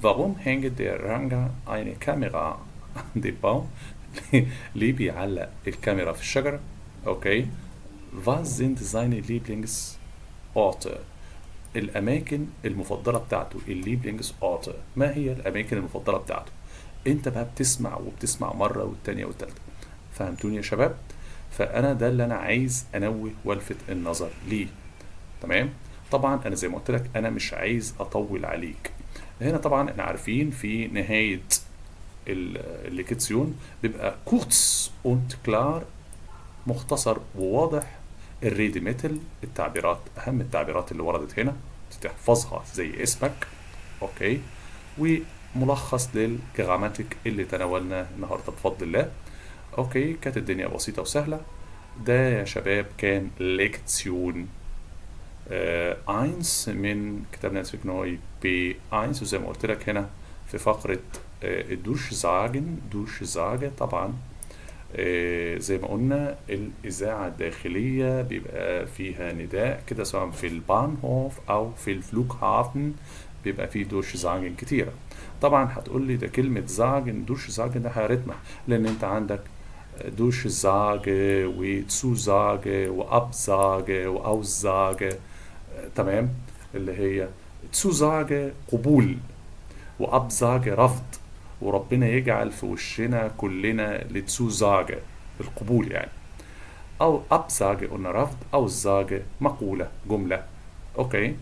warum hängt der Ranger eine Kamera an den Baum؟ ليه بيعلق الكاميرا في الشجرة؟ اوكي، was sind seine Lieblingsorte؟ الاماكن المفضلة بتاعته، Lieblingsorte، ما هي الاماكن المفضلة بتاعته؟ انت بقى بتسمع وبتسمع مرة والتانية والتالتة. فهمتوني يا شباب؟ فانا ده اللي انا عايز انوه والفت النظر ليه. تمام؟ طبعا انا زي ما قلت لك انا مش عايز اطول عليك. هنا طبعا احنا عارفين في نهايه الليكتسيون بيبقى كورتس und كلار، مختصر وواضح. الريدي ميتل، التعبيرات، اهم التعبيرات اللي وردت هنا تحفظها زي اسمك. اوكي، وملخص للجراماتيك اللي تناولناه النهارده بفضل الله. اوكي، كانت الدنيا بسيطة وسهلة. ده يا شباب كان ليكتسيون 1 من كتاب نتفليك نوي B1. وزي ما قلت لك هنا في فقرة دوش طبعا زي ما قلنا الإذاعة الداخلية بيبقى فيها نداء كده، سواء في البانهوف أو في الفلوغهافن بيبقى فيه دوش زاجن كتيرة. طبعا هتقول لي ده كلمة زاجن، دوش زاجن ده حيرتنا، لأن أنت عندك Durchsage وزوزاجه وأبزاجه وأوزاجه. تمام؟ اللي هي زوزاجه قبول وأبزاجه رفض، وربنا يجعل في وشنا كلنا لتزوزاجه القبول يعني، أو أبزاجه قلنا رفض، أو الزاجه مقولة جملة. أوكي،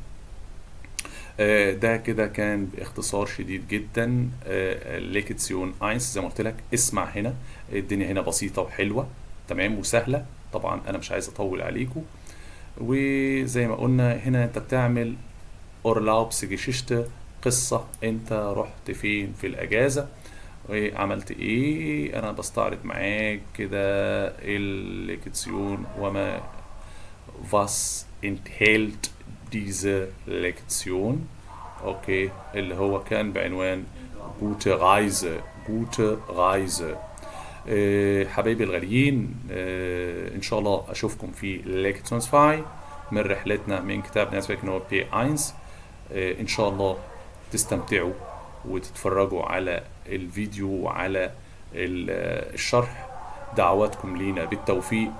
ده كده كان باختصار شديد جدا ليكتسيون 1. زي ما قلت لك اسمع هنا، الدنيا هنا بسيطة وحلوة تمام وسهلة. طبعا انا مش عايز اطول عليكم. وزي ما قلنا هنا انت بتعمل Urlaubsgeschichte، قصة انت رحت فين في الاجازة وعملت ايه. انا بستعرض معاك كده الليكتسيون وما was enthält diese Lektion. اوكي، اللي هو كان بعنوان gute Reise. حبايبي الغاليين، ان شاء الله اشوفكم في ليكتسيون 5 من رحلتنا من كتاب نتفليك نوي B1. ان شاء الله تستمتعوا وتتفرجوا على الفيديو وعلى الشرح. دعواتكم لينا بالتوفيق،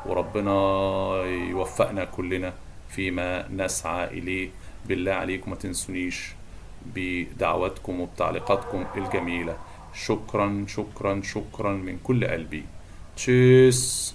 وربنا يوفقنا كلنا فيما نسعى إليه. بالله عليكم ما تنسونيش بدعواتكم وبتعليقاتكم الجميلة. شكرا من كل قلبي. تشيس.